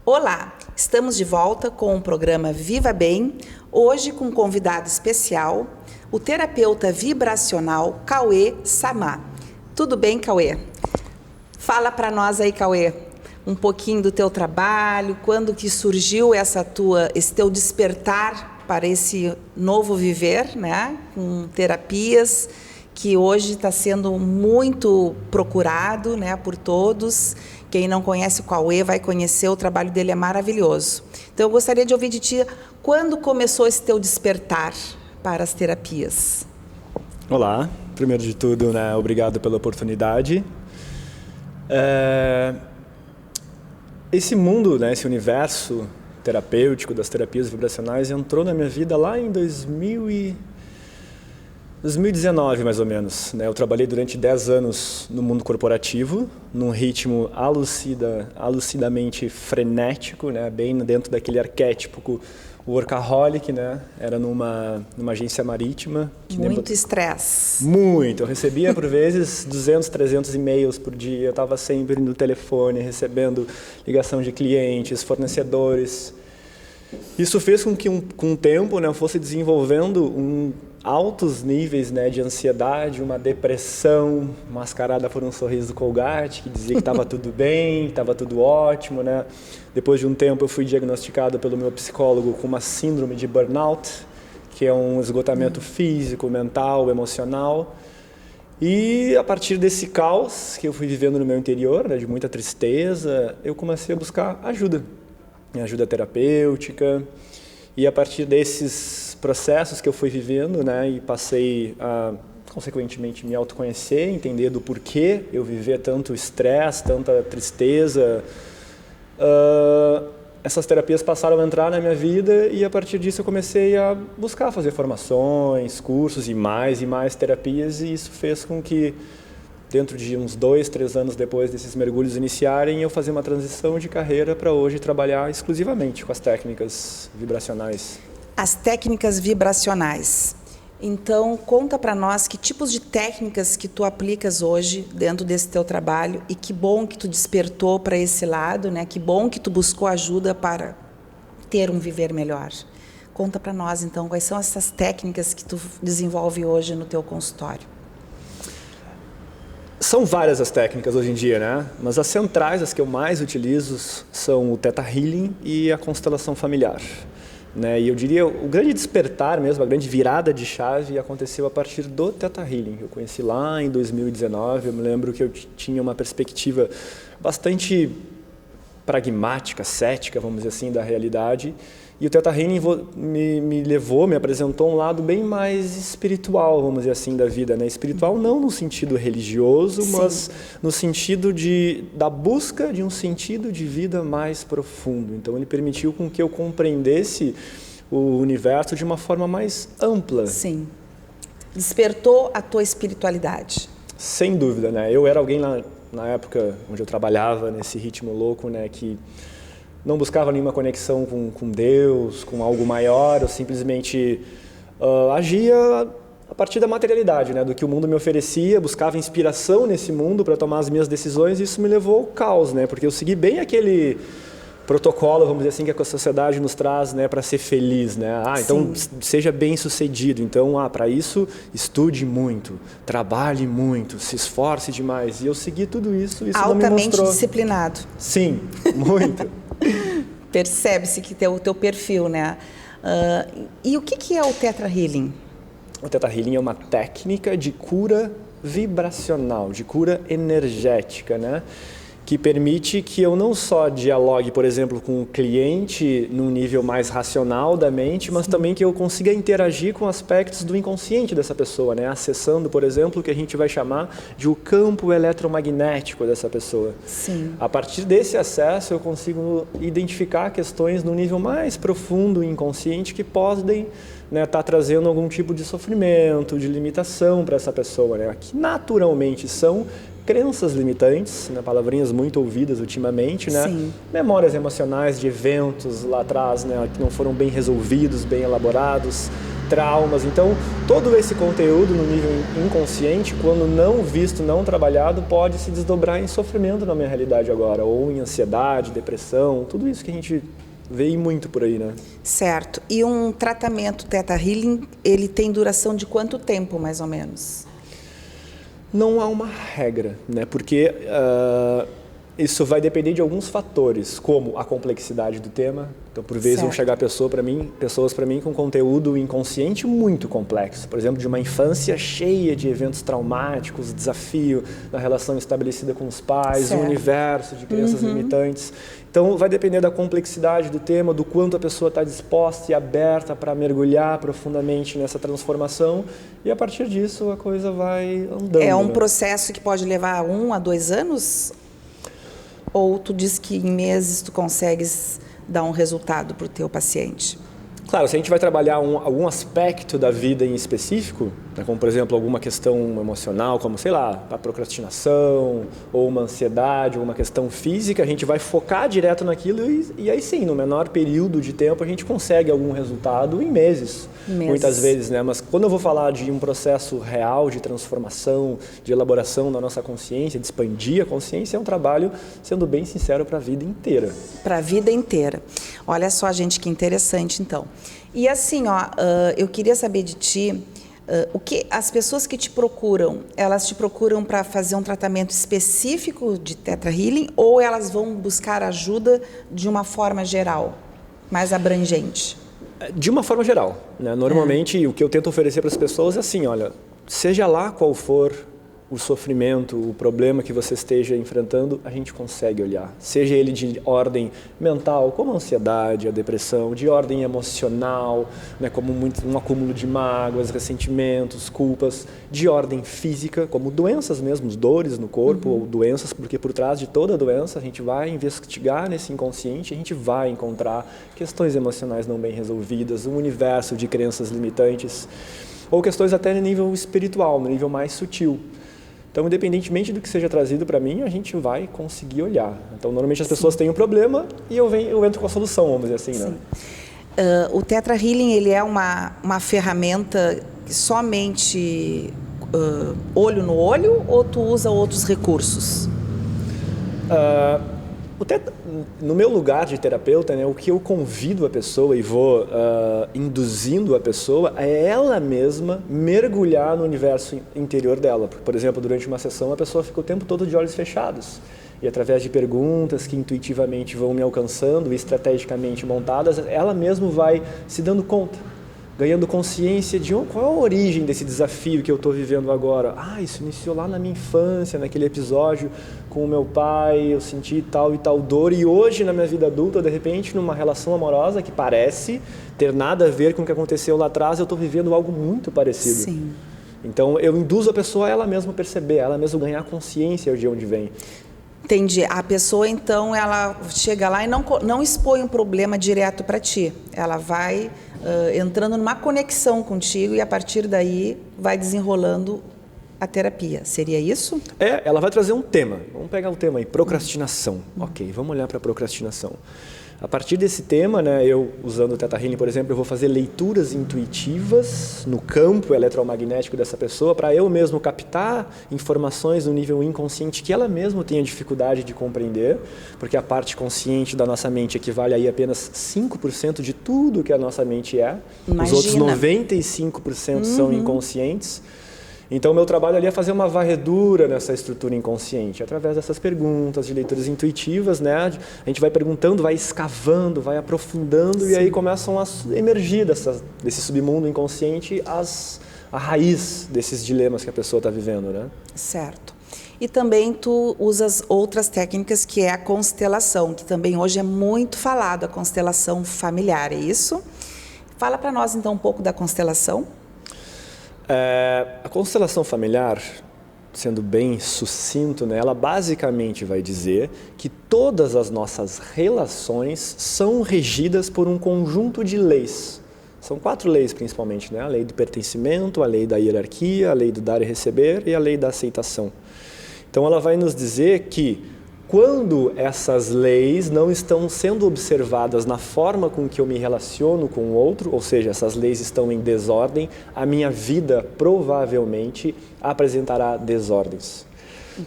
Olá, estamos de volta com o programa Viva Bem, hoje com um convidado especial, o terapeuta vibracional Cauê Samar. Tudo bem, Cauê? Fala para nós aí, Cauê, um pouquinho do teu trabalho, quando que surgiu esse teu despertar para esse novo viver, né? Com terapias, que hoje está sendo muito procurado, né, por todos. Quem não conhece o Cauê vai conhecer, o trabalho dele é maravilhoso. Então, eu gostaria de ouvir de ti, quando começou esse teu despertar para as terapias? Olá, primeiro de tudo, né, obrigado pela oportunidade. Esse mundo, né, esse universo terapêutico das terapias vibracionais entrou na minha vida lá em 2019, mais ou menos. Eu trabalhei durante 10 anos no mundo corporativo, num ritmo alucidamente frenético, né? Bem dentro daquele arquétipo workaholic, né? Era numa agência marítima. Muito estresse. Muito. Eu recebia, por vezes, 200, 300 e-mails por dia. Eu estava sempre no telefone, recebendo ligação de clientes, fornecedores. Isso fez com que, com o tempo, né, eu fosse desenvolvendo altos níveis, né, de ansiedade, uma depressão mascarada por um sorriso do Colgate, que dizia que estava tudo bem, estava tudo ótimo, né? Depois de um tempo eu fui diagnosticado pelo meu psicólogo com uma síndrome de burnout, que é um esgotamento físico, mental, emocional. E a partir desse caos que eu fui vivendo no meu interior, né, de muita tristeza, eu comecei a buscar ajuda terapêutica. E a partir desses processos que eu fui vivendo, né, e passei a, consequentemente, me autoconhecer, entender do porquê eu vivia tanto estresse, tanta tristeza, essas terapias passaram a entrar na minha vida e a partir disso eu comecei a buscar fazer formações, cursos e mais terapias, e isso fez com que dentro de uns 2, 3 anos depois desses mergulhos iniciarem, eu fazia uma transição de carreira para hoje trabalhar exclusivamente com as técnicas vibracionais. As técnicas vibracionais. Então, conta para nós que tipos de técnicas que tu aplicas hoje dentro desse teu trabalho e que bom que tu despertou para esse lado, né? Que bom que tu buscou ajuda para ter um viver melhor. Conta para nós, então, quais são essas técnicas que tu desenvolve hoje no teu consultório. São várias as técnicas hoje em dia, né? Mas as centrais, as que eu mais utilizo, são o Theta Healing e a constelação familiar. Né? E eu diria, o grande despertar mesmo, a grande virada de chave aconteceu a partir do Theta Healing. Eu conheci lá em 2019, eu me lembro que eu tinha uma perspectiva bastante pragmática, cética, vamos dizer assim, da realidade. E o Theta Healing me apresentou um lado bem mais espiritual, vamos dizer assim, da vida. Né? Espiritual não no sentido religioso, sim, mas no sentido da busca de um sentido de vida mais profundo. Então ele permitiu com que eu compreendesse o universo de uma forma mais ampla. Sim. Despertou a tua espiritualidade. Sem dúvida, né? Eu era alguém na época onde eu trabalhava, nesse ritmo louco, né, que não buscava nenhuma conexão com Deus, com algo maior, eu simplesmente agia a partir da materialidade, né, do que o mundo me oferecia, buscava inspiração nesse mundo para tomar as minhas decisões, e isso me levou ao caos, né, porque eu segui bem aquele protocolo, vamos dizer assim, que a sociedade nos traz, né, para ser feliz, né? Então seja bem sucedido. Então, para isso estude muito, trabalhe muito, se esforce demais. E eu segui tudo isso. Isso altamente não me mostrou... disciplinado. Sim, muito. Percebe-se que tem o teu perfil, né? E o que é o Theta Healing? O Theta Healing é uma técnica de cura vibracional, de cura energética, né? Que permite que eu não só dialogue, por exemplo, com o cliente num nível mais racional da mente, mas também que eu consiga interagir com aspectos do inconsciente dessa pessoa, né? Acessando, por exemplo, o que a gente vai chamar de o campo eletromagnético dessa pessoa. Sim. A partir desse acesso, eu consigo identificar questões no nível mais profundo e inconsciente que podem, né, tá trazendo algum tipo de sofrimento, de limitação para essa pessoa, né? Que naturalmente são crenças limitantes, né, palavrinhas muito ouvidas ultimamente, né? Sim. Memórias emocionais de eventos lá atrás, né, que não foram bem resolvidos, bem elaborados, traumas. Então, todo esse conteúdo no nível inconsciente, quando não visto, não trabalhado, pode se desdobrar em sofrimento na minha realidade agora, ou em ansiedade, depressão, tudo isso que a gente vê muito por aí, né? Certo. E um tratamento Theta Healing, ele tem duração de quanto tempo, mais ou menos? Não há uma regra, né? Porque isso vai depender de alguns fatores, como a complexidade do tema. Então, por vezes, vão chegar pessoas para mim com conteúdo inconsciente muito complexo. Por exemplo, de uma infância cheia de eventos traumáticos, desafio na relação estabelecida com os pais, um universo de crenças limitantes. Então, vai depender da complexidade do tema, do quanto a pessoa está disposta e aberta para mergulhar profundamente nessa transformação. E, a partir disso, a coisa vai andando. É um né? processo que pode levar 1 a 2 anos? Ou tu diz que em meses tu consegues dar um resultado para o teu paciente? Claro, se a gente vai trabalhar algum aspecto da vida em específico, né, como por exemplo alguma questão emocional, como sei lá, a procrastinação, ou uma ansiedade, ou uma questão física, a gente vai focar direto naquilo e aí sim, no menor período de tempo a gente consegue algum resultado em meses. Muitas vezes, né? Mas quando eu vou falar de um processo real de transformação, de elaboração da nossa consciência, de expandir a consciência, é um trabalho, sendo bem sincero, para a vida inteira. Para a vida inteira. Olha só, gente, que interessante, então. E assim, ó, eu queria saber de ti, o que as pessoas que te procuram, elas te procuram para fazer um tratamento específico de Theta Healing ou elas vão buscar ajuda de uma forma geral, mais abrangente? De uma forma geral, né? Normalmente o que eu tento oferecer para as pessoas é assim, olha, seja lá qual for o sofrimento, o problema que você esteja enfrentando, a gente consegue olhar. Seja ele de ordem mental, como a ansiedade, a depressão, de ordem emocional, né, como um acúmulo de mágoas, ressentimentos, culpas, de ordem física, como doenças mesmo, dores no corpo, ou doenças, porque por trás de toda doença a gente vai investigar nesse inconsciente, a gente vai encontrar questões emocionais não bem resolvidas, um universo de crenças limitantes, ou questões até no nível espiritual, no nível mais sutil. Então, independentemente do que seja trazido para mim, a gente vai conseguir olhar. Então, normalmente as pessoas têm um problema e eu entro com a solução, vamos dizer assim, né? O Theta Healing, ele é uma ferramenta somente olho no olho ou tu usa outros recursos? No meu lugar de terapeuta, né, o que eu convido a pessoa e vou induzindo a pessoa é ela mesma mergulhar no universo interior dela. Por exemplo, durante uma sessão a pessoa fica o tempo todo de olhos fechados. E através de perguntas que intuitivamente vão me alcançando, estrategicamente montadas, ela mesma vai se dando conta, ganhando consciência de qual é a origem desse desafio que eu estou vivendo agora. Isso iniciou lá na minha infância, naquele episódio com o meu pai, eu senti tal e tal dor, e hoje na minha vida adulta, de repente, numa relação amorosa que parece ter nada a ver com o que aconteceu lá atrás, eu estou vivendo algo muito parecido. Sim. Então, eu induzo a pessoa a ela mesma perceber, ela mesma ganhar consciência de onde vem. Entendi. A pessoa, então, ela chega lá e não expõe um problema direto para ti. Ela vai entrando numa conexão contigo e, a partir daí, vai desenrolando a terapia. Seria isso? Ela vai trazer um tema. Vamos pegar o tema aí, procrastinação. Ok, vamos olhar para a procrastinação. A partir desse tema, né, eu, usando o Theta Healing, por exemplo, eu vou fazer leituras intuitivas no campo eletromagnético dessa pessoa para eu mesmo captar informações no nível inconsciente que ela mesma tenha dificuldade de compreender, porque a parte consciente da nossa mente equivale aí a apenas 5% de tudo que a nossa mente é. Imagina. Os outros 95% são inconscientes. Então, o meu trabalho ali é fazer uma varredura nessa estrutura inconsciente, através dessas perguntas, de leituras intuitivas, né? A gente vai perguntando, vai escavando, vai aprofundando. Sim. E aí começam a emergir desse submundo inconsciente a raiz desses dilemas que a pessoa está vivendo, né? Certo. E também tu usas outras técnicas, que é a constelação, que também hoje é muito falado, a constelação familiar, é isso? Fala para nós, então, um pouco da constelação. A constelação familiar, sendo bem sucinto, né, ela basicamente vai dizer que todas as nossas relações são regidas por um conjunto de leis. São 4 leis principalmente, né? A lei do pertencimento, a lei da hierarquia, a lei do dar e receber e a lei da aceitação. Então ela vai nos dizer que Quando essas leis não estão sendo observadas na forma com que eu me relaciono com o outro, ou seja, essas leis estão em desordem, a minha vida provavelmente apresentará desordens.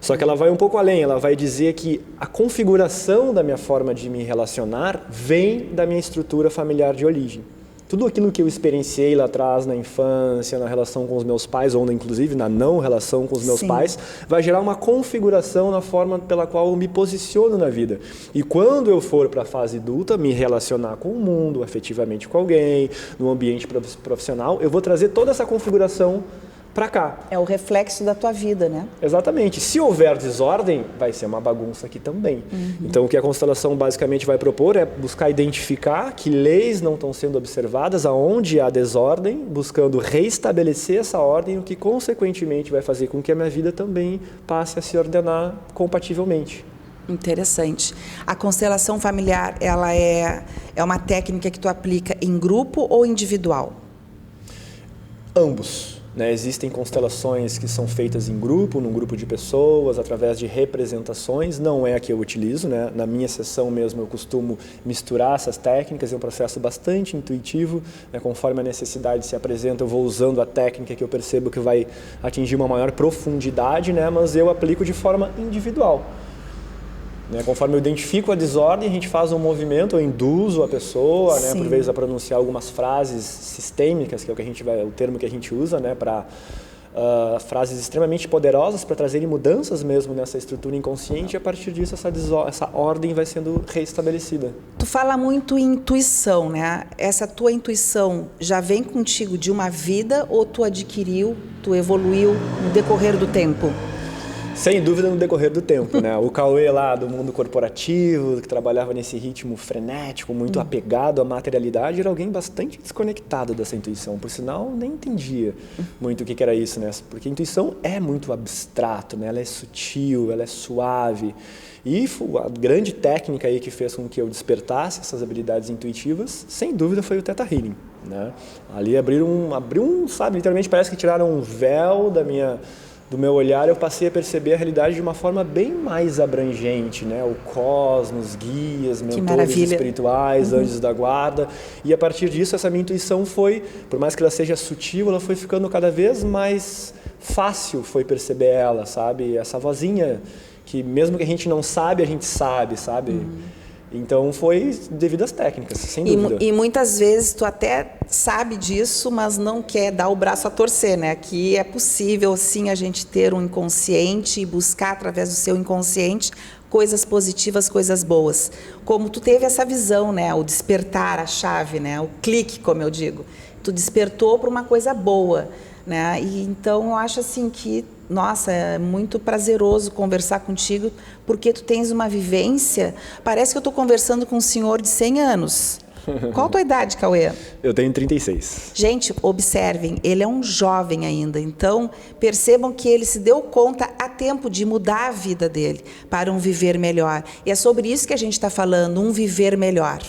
Só que ela vai um pouco além, ela vai dizer que a configuração da minha forma de me relacionar vem da minha estrutura familiar de origem. Tudo aquilo que eu experienciei lá atrás na infância, na relação com os meus pais, ou inclusive na não relação com os meus pais, vai gerar uma configuração na forma pela qual eu me posiciono na vida. E quando eu for para a fase adulta, me relacionar com o mundo, afetivamente com alguém, no ambiente profissional, eu vou trazer toda essa configuração para cá. É o reflexo da tua vida, né? Exatamente. Se houver desordem, vai ser uma bagunça aqui também. Então, o que a constelação basicamente vai propor é buscar identificar que leis não estão sendo observadas, aonde há desordem, buscando reestabelecer essa ordem, o que consequentemente vai fazer com que a minha vida também passe a se ordenar compativelmente. Interessante. A constelação familiar, ela é uma técnica que tu aplica em grupo ou individual? Ambos. Existem constelações que são feitas em grupo, num grupo de pessoas, através de representações, não é a que eu utilizo, né? Na minha sessão mesmo eu costumo misturar essas técnicas, é um processo bastante intuitivo, né? Conforme a necessidade se apresenta, eu vou usando a técnica que eu percebo que vai atingir uma maior profundidade, né? Mas eu aplico de forma individual. Conforme eu identifico a desordem, a gente faz um movimento, eu induzo a pessoa, né, por vezes a pronunciar algumas frases sistêmicas, que é o termo que a gente usa, né, para frases extremamente poderosas para trazerem mudanças mesmo nessa estrutura inconsciente, e a partir disso essa ordem vai sendo reestabelecida. Tu fala muito em intuição, né? Essa tua intuição já vem contigo de uma vida ou tu adquiriu, tu evoluiu no decorrer do tempo? Sem dúvida no decorrer do tempo, né? O Cauê lá do mundo corporativo, que trabalhava nesse ritmo frenético, muito apegado à materialidade, era alguém bastante desconectado dessa intuição. Por sinal, nem entendia muito o que era isso, né? Porque a intuição é muito abstrato, né? Ela é sutil, ela é suave. E a grande técnica aí que fez com que eu despertasse essas habilidades intuitivas, sem dúvida, foi o Theta Healing, né? Ali abriu sabe, literalmente parece que tiraram um véu do meu olhar, eu passei a perceber a realidade de uma forma bem mais abrangente, né? O cosmos, guias, mentores espirituais, anjos da guarda. E a partir disso, essa minha intuição foi, por mais que ela seja sutil, ela foi ficando cada vez mais fácil, foi perceber ela, sabe? Essa vozinha que mesmo que a gente não sabe, a gente sabe, sabe? Então foi devido às técnicas, sem dúvida. E muitas vezes tu até sabe disso, mas não quer dar o braço a torcer, né? Que é possível sim a gente ter um inconsciente e buscar através do seu inconsciente coisas positivas, coisas boas. Como tu teve essa visão, né? O despertar, a chave, né? O clique, como eu digo. Tu despertou para uma coisa boa, né? E então eu acho assim que nossa, é muito prazeroso conversar contigo, porque tu tens uma vivência, parece que eu estou conversando com um senhor de 100 anos. Qual a tua idade, Cauê? Eu tenho 36. Gente, observem, ele é um jovem ainda, então percebam que ele se deu conta a tempo de mudar a vida dele para um viver melhor. E é sobre isso que a gente está falando, um viver melhor.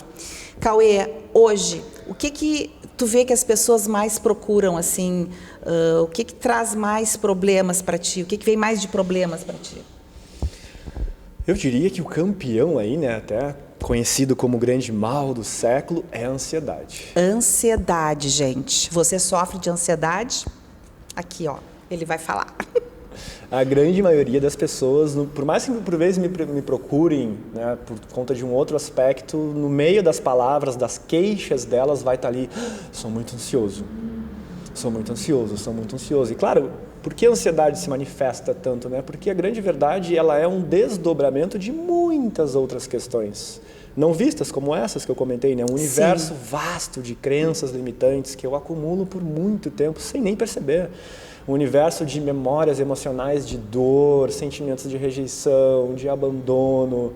Cauê, hoje, o que tu vê que as pessoas mais procuram, assim, o que traz mais problemas para ti? O que vem mais de problemas para ti? Eu diria que o campeão aí, né, até conhecido como o grande mal do século, é a ansiedade. Ansiedade, gente. Você sofre de ansiedade? Aqui, ó, ele vai falar. A grande maioria das pessoas, por mais que por vezes me procurem, né, por conta de um outro aspecto, no meio das palavras, das queixas delas, vai estar ali, sou muito ansioso. Sou muito ansioso, sou muito ansioso. E claro, por que a ansiedade se manifesta tanto, né? Porque a grande verdade, ela é um desdobramento de muitas outras questões. Não vistas como essas que eu comentei, né? Um universo vasto de crenças limitantes que eu acumulo por muito tempo, sem nem perceber. Um universo de memórias emocionais de dor, sentimentos de rejeição, de abandono,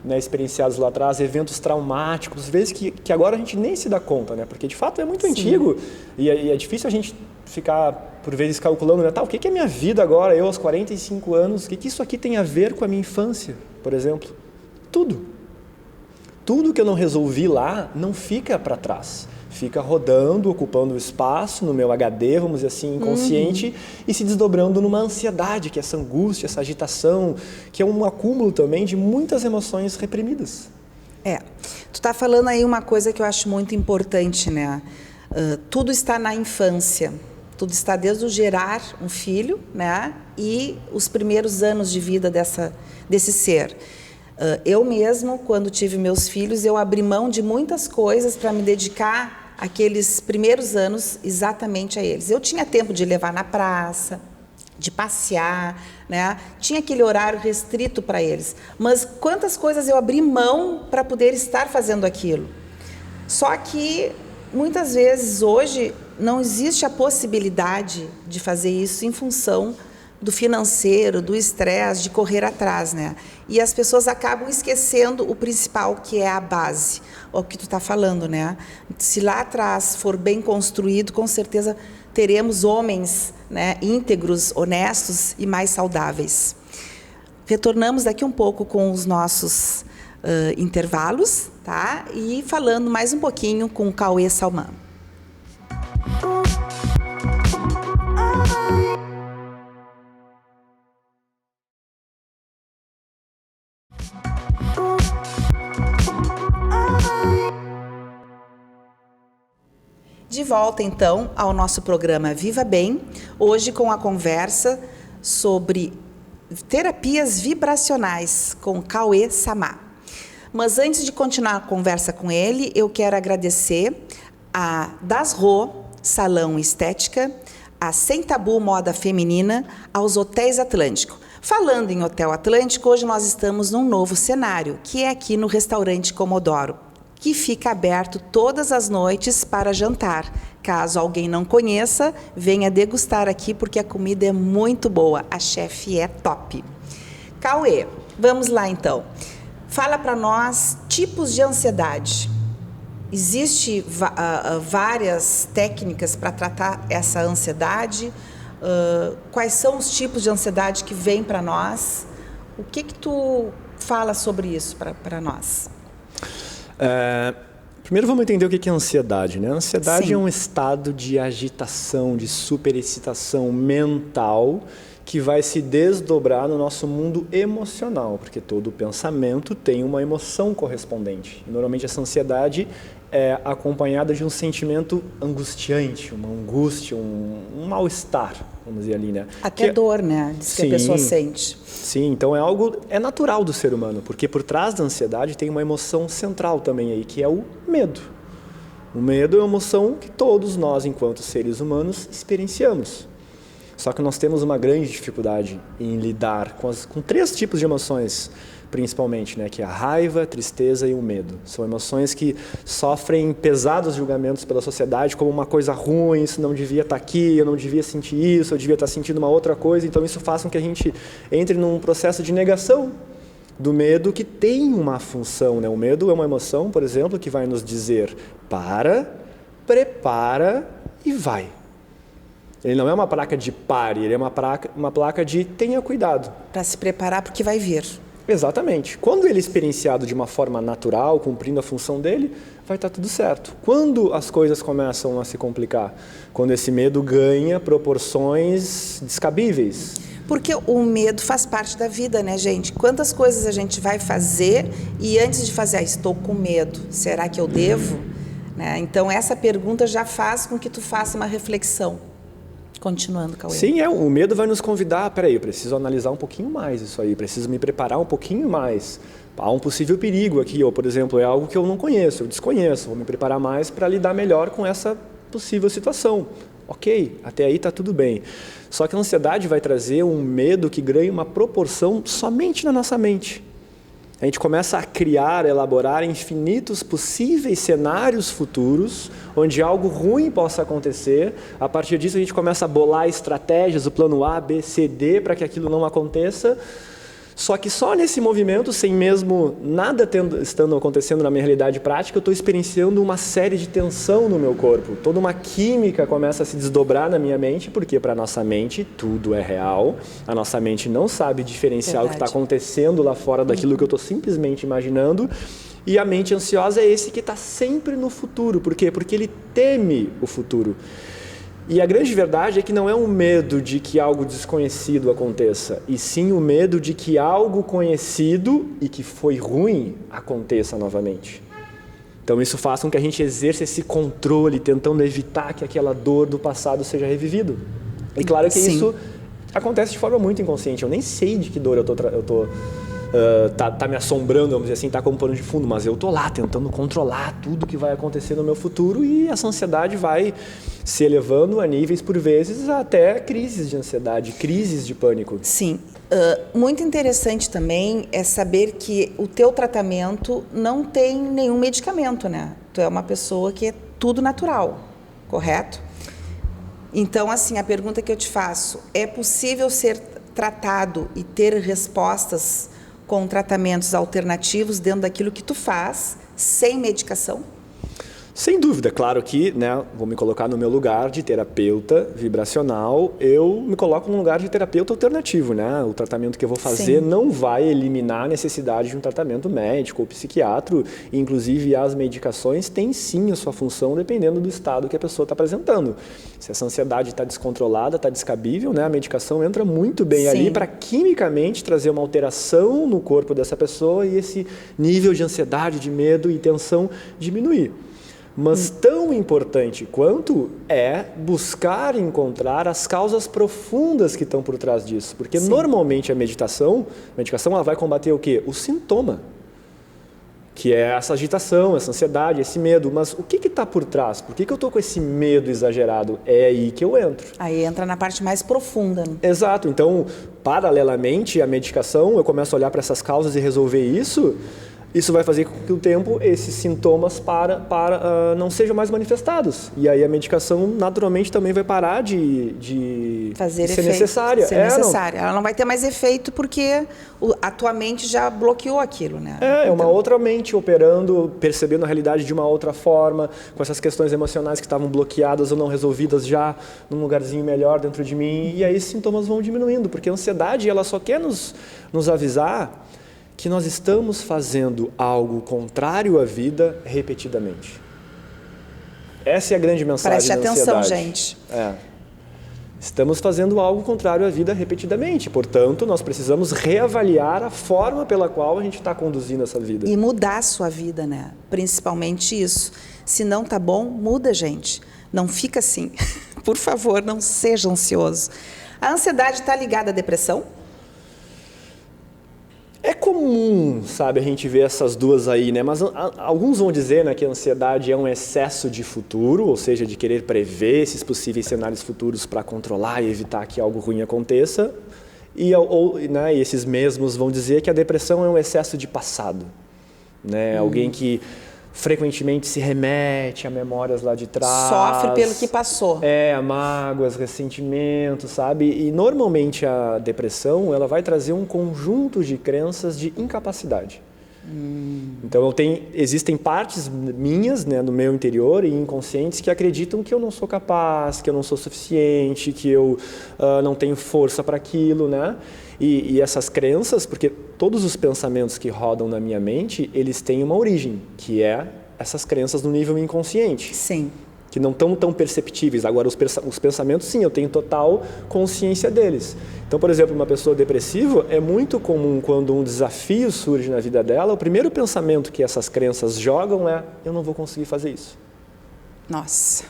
né, experienciados lá atrás, eventos traumáticos, vezes que agora a gente nem se dá conta, né? Porque de fato é muito antigo e é difícil a gente ficar, por vezes, calculando, né? Tá, o que é minha vida agora, eu aos 45 anos, o que isso aqui tem a ver com a minha infância, por exemplo? Tudo. Tudo que eu não resolvi lá não fica para trás. Fica rodando, ocupando o espaço no meu HD, vamos dizer assim, inconsciente, e se desdobrando numa ansiedade, que é essa angústia, essa agitação, que é um acúmulo também de muitas emoções reprimidas. Tu está falando aí uma coisa que eu acho muito importante, né? Tudo está na infância, tudo está desde o gerar um filho, né? E os primeiros anos de vida desse ser. Eu mesmo, quando tive meus filhos, eu abri mão de muitas coisas para me dedicar aqueles primeiros anos exatamente a eles. Eu tinha tempo de levar na praça, de passear, né? Tinha aquele horário restrito para eles. Mas quantas coisas eu abri mão para poder estar fazendo aquilo. Só que, muitas vezes, hoje, não existe a possibilidade de fazer isso em função do financeiro, do estresse, de correr atrás, né? E as pessoas acabam esquecendo o principal, que é a base, o que tu está falando, né? Se lá atrás for bem construído, com certeza teremos homens, né, íntegros, honestos e mais saudáveis. Retornamos daqui um pouco com os nossos intervalos, tá? E falando mais um pouquinho com o Cauê Salman. De volta, então, ao nosso programa Viva Bem, hoje com a conversa sobre terapias vibracionais com Cauê Samá. Mas antes de continuar a conversa com ele, eu quero agradecer a Dasro Salão Estética, a Sem Tabu Moda Feminina, aos Hotéis Atlântico. Falando em Hotel Atlântico, hoje nós estamos num novo cenário, que é aqui no Restaurante Comodoro, que fica aberto todas as noites para jantar. Caso alguém não conheça, venha degustar aqui, porque a comida é muito boa, a chefe é top. Cauê, vamos lá então. Fala para nós tipos de ansiedade. Existem várias técnicas para tratar essa ansiedade. Quais são os tipos de ansiedade que vêm para nós? O que tu fala sobre isso para nós? Primeiro vamos entender o que é ansiedade, né? A ansiedade Sim. é um estado de agitação, de superexcitação mental que vai se desdobrar no nosso mundo emocional, porque todo pensamento tem uma emoção correspondente. E, normalmente essa ansiedade é acompanhada de um sentimento angustiante, uma angústia, um mal-estar, vamos dizer ali, né? Até dor, né? Diz que a pessoa sente. Sim, então é natural do ser humano, porque por trás da ansiedade tem uma emoção central também aí, que é o medo. O medo é uma emoção que todos nós, enquanto seres humanos, experienciamos. Só que nós temos uma grande dificuldade em lidar com três tipos de emoções, principalmente, né? Que é a raiva, a tristeza e o medo. São emoções que sofrem pesados julgamentos pela sociedade como uma coisa ruim, isso não devia estar aqui, eu não devia sentir isso, eu devia estar sentindo uma outra coisa. Então isso faz com que a gente entre num processo de negação do medo, que tem uma função, né? O medo é uma emoção, por exemplo, que vai nos dizer: para, prepara e vai. Ele não é uma placa de pare, ele é uma placa de tenha cuidado. Para se preparar porque vai vir. Exatamente. Quando ele é experienciado de uma forma natural, cumprindo a função dele, vai estar tudo certo. Quando as coisas começam a se complicar? Quando esse medo ganha proporções descabíveis. Porque o medo faz parte da vida, né, gente? Quantas coisas a gente vai fazer e antes de fazer, estou com medo, será que eu devo? Né? Então, essa pergunta já faz com que tu faça uma reflexão. Continuando, Cauê. Sim, o medo vai nos convidar, peraí, eu preciso analisar um pouquinho mais isso aí, preciso me preparar um pouquinho mais. Há um possível perigo aqui, ou, por exemplo, é algo que eu não conheço, eu desconheço, vou me preparar mais para lidar melhor com essa possível situação. Ok, até aí está tudo bem. Só que a ansiedade vai trazer um medo que ganha uma proporção somente na nossa mente. A gente começa a criar, elaborar infinitos possíveis cenários futuros, onde algo ruim possa acontecer. A partir disso, a gente começa a bolar estratégias, o plano A, B, C, D, para que aquilo não aconteça. Só que só nesse movimento, sem mesmo nada estando acontecendo na minha realidade prática, eu estou experienciando uma série de tensão no meu corpo. Toda uma química começa a se desdobrar na minha mente, porque para a nossa mente tudo é real. A nossa mente não sabe diferenciar o que está acontecendo lá fora daquilo que eu estou simplesmente imaginando. E a mente ansiosa é esse que está sempre no futuro. Por quê? Porque ele teme o futuro. E a grande verdade é que não é um medo de que algo desconhecido aconteça, e sim o medo de que algo conhecido e que foi ruim aconteça novamente. Então isso faz com que a gente exerça esse controle, tentando evitar que aquela dor do passado seja revivida. E claro que isso acontece de forma muito inconsciente. Eu nem sei de que dor eu tô tá me assombrando, vamos dizer assim, tá como pano de fundo, mas eu tô lá tentando controlar tudo que vai acontecer no meu futuro, e essa ansiedade vai se elevando a níveis, por vezes, até crises de ansiedade, crises de pânico. Sim. Muito interessante também é saber que o teu tratamento não tem nenhum medicamento, né? Tu é uma pessoa que é tudo natural, correto? Então, assim, a pergunta que eu te faço, é possível ser tratado e ter respostas com tratamentos alternativos dentro daquilo que tu faz, sem medicação? Sem dúvida, claro que, né, vou me colocar no meu lugar de terapeuta vibracional, eu me coloco no lugar de terapeuta alternativo, né? O tratamento que eu vou fazer não vai eliminar a necessidade de um tratamento médico ou psiquiátrico, inclusive as medicações têm sim a sua função dependendo do estado que a pessoa está apresentando. Se essa ansiedade está descontrolada, está descabível, né, a medicação entra muito bem ali para quimicamente trazer uma alteração no corpo dessa pessoa e esse nível de ansiedade, de medo e tensão diminuir. Mas tão importante quanto é buscar encontrar as causas profundas que estão por trás disso. Porque normalmente a medicação ela vai combater o quê? O sintoma, que é essa agitação, essa ansiedade, esse medo. Mas o que está por trás? Por que eu estou com esse medo exagerado? É aí que eu entro. Aí entra na parte mais profunda. Né? Exato. Então, paralelamente à medicação, eu começo a olhar para essas causas e resolver isso. Isso vai fazer com que, com o tempo, esses sintomas não sejam mais manifestados. E aí a medicação, naturalmente, também vai parar de ser necessária. Ela não vai ter mais efeito porque a tua mente já bloqueou aquilo, né? É uma outra mente operando, percebendo a realidade de uma outra forma, com essas questões emocionais que estavam bloqueadas ou não resolvidas já num lugarzinho melhor dentro de mim. E aí esses sintomas vão diminuindo, porque a ansiedade, ela só quer nos avisar que nós estamos fazendo algo contrário à vida repetidamente. Essa é a grande mensagem da ansiedade. Preste atenção, gente. Estamos fazendo algo contrário à vida repetidamente. Portanto, nós precisamos reavaliar a forma pela qual a gente está conduzindo essa vida. E mudar a sua vida, né? Principalmente isso. Se não tá bom, muda, gente. Não fica assim. Por favor, não seja ansioso. A ansiedade está ligada à depressão? É comum, sabe, a gente ver essas duas aí, né? Mas alguns vão dizer, né, que a ansiedade é um excesso de futuro, ou seja, de querer prever esses possíveis cenários futuros para controlar e evitar que algo ruim aconteça. E esses mesmos vão dizer que a depressão é um excesso de passado, né? Alguém que frequentemente se remete a memórias lá de trás. Sofre pelo que passou. Mágoas, ressentimentos, sabe? E normalmente a depressão, ela vai trazer um conjunto de crenças de incapacidade. Então existem partes minhas, né, no meu interior e inconscientes que acreditam que eu não sou capaz, que eu não sou suficiente, que eu não tenho força para aquilo, né? E essas crenças, porque todos os pensamentos que rodam na minha mente, eles têm uma origem, que é essas crenças no nível inconsciente. Sim. Que não estão tão perceptíveis. Agora, os pensamentos, sim, eu tenho total consciência deles. Então, por exemplo, uma pessoa depressiva, é muito comum quando um desafio surge na vida dela, o primeiro pensamento que essas crenças jogam é: eu não vou conseguir fazer isso. Nossa,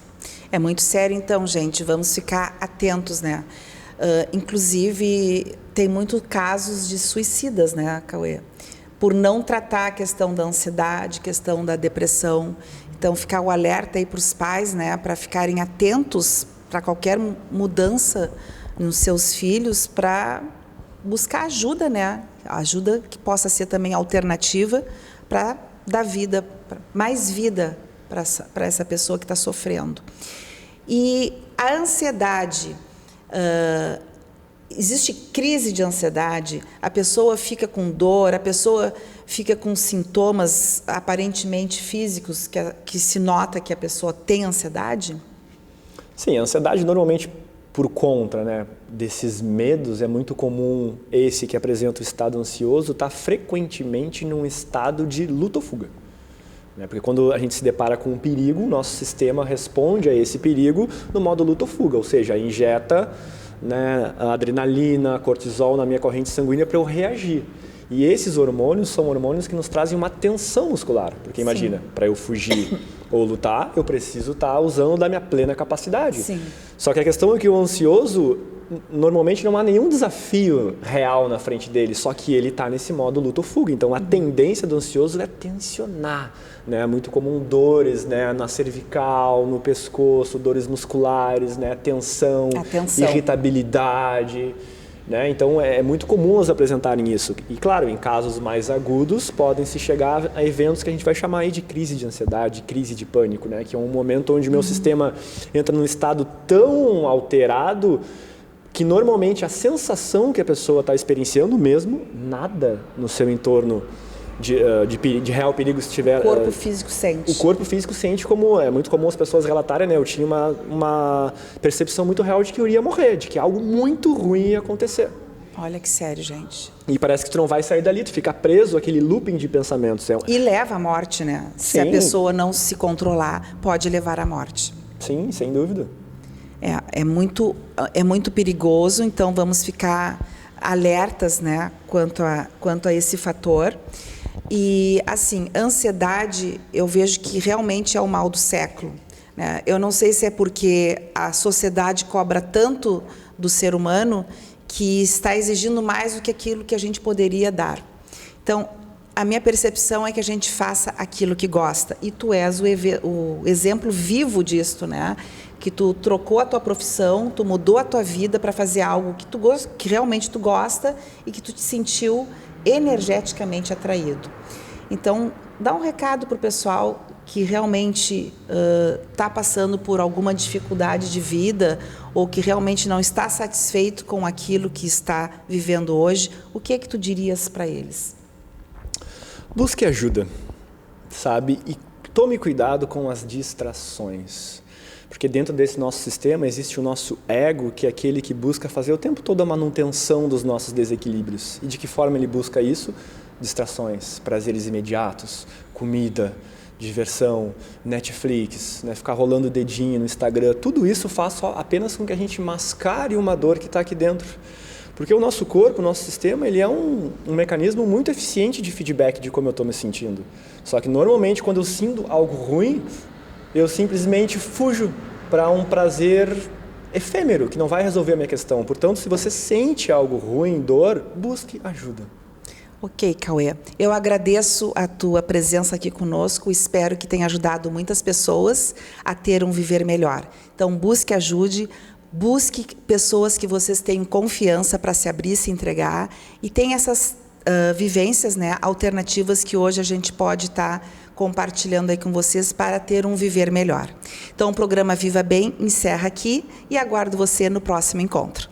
é muito sério então, gente. Vamos ficar atentos, né? Inclusive, tem muitos casos de suicidas, né, Cauê? Por não tratar a questão da ansiedade, questão da depressão. Então, ficar o alerta aí para os pais, né, para ficarem atentos para qualquer mudança nos seus filhos, para buscar ajuda, né? Ajuda que possa ser também alternativa para dar vida, mais vida para essa pessoa que está sofrendo. E a ansiedade, existe crise de ansiedade, a pessoa fica com dor, a pessoa fica com sintomas aparentemente físicos que se nota que a pessoa tem ansiedade? Sim, a ansiedade normalmente por conta, né, desses medos, é muito comum esse que apresenta o estado ansioso estar frequentemente num estado de luta ou fuga. né? Porque quando a gente se depara com um perigo, o nosso sistema responde a esse perigo no modo luta ou fuga, ou seja, injeta, né, a adrenalina, cortisol na minha corrente sanguínea para eu reagir. E esses hormônios são hormônios que nos trazem uma tensão muscular. Porque imagina, para eu fugir ou lutar, eu preciso estar usando da minha plena capacidade. Sim. Só que a questão é que o ansioso, normalmente não há nenhum desafio real na frente dele, só que ele está nesse modo luta ou fuga. Então a tendência do ansioso é tensionar. Né? Muito comum dores, né? Na cervical, no pescoço, dores musculares, né? Tensão, irritabilidade. Né? Então é muito comum elas apresentarem isso. E claro, em casos mais agudos, podem se chegar a eventos que a gente vai chamar aí de crise de ansiedade, crise de pânico, né? Que é um momento onde o meu sistema entra num estado tão alterado que normalmente a sensação que a pessoa está experienciando mesmo, nada no seu entorno de real perigo estiver... O corpo físico sente. O corpo físico sente, como é muito comum as pessoas relatarem, né? Eu tinha uma percepção muito real de que eu iria morrer, de que algo muito ruim ia acontecer. Olha que sério, gente. E parece que tu não vai sair dali, tu fica preso àquele looping de pensamentos. E leva à morte, né? Se a pessoa não se controlar, pode levar à morte. Sim, sem dúvida. É muito perigoso, então vamos ficar alertas, né? Quanto a esse fator. E, assim, ansiedade, eu vejo que realmente é o mal do século, né? Eu não sei se é porque a sociedade cobra tanto do ser humano que está exigindo mais do que aquilo que a gente poderia dar. Então, a minha percepção é que a gente faça aquilo que gosta. E tu és o exemplo vivo disto, né? Que tu trocou a tua profissão, tu mudou a tua vida para fazer algo que realmente tu gosta e que tu te sentiu energeticamente atraído. Então, dá um recado para o pessoal que realmente está passando por alguma dificuldade de vida ou que realmente não está satisfeito com aquilo que está vivendo hoje. O que é que tu dirias para eles? Busque ajuda, sabe? E tome cuidado com as distrações. Porque dentro desse nosso sistema existe o nosso ego, que é aquele que busca fazer o tempo todo a manutenção dos nossos desequilíbrios. E de que forma ele busca isso? Distrações, prazeres imediatos, comida, diversão, Netflix, né? Ficar rolando o dedinho no Instagram. Tudo isso faz só apenas com que a gente mascare uma dor que está aqui dentro. Porque o nosso corpo, o nosso sistema, ele é um mecanismo muito eficiente de feedback de como eu estou me sentindo. Só que normalmente quando eu sinto algo ruim, eu simplesmente fujo para um prazer efêmero, que não vai resolver a minha questão. Portanto, se você sente algo ruim, dor, busque ajuda. Ok, Cauê. Eu agradeço a tua presença aqui conosco. Espero que tenha ajudado muitas pessoas a ter um viver melhor. Então, busque ajude, busque pessoas que vocês tenham confiança para se abrir, se entregar. E tem essas vivências, né, alternativas que hoje a gente pode estar compartilhando aí com vocês para ter um viver melhor. Então, o programa Viva Bem encerra aqui e aguardo você no próximo encontro.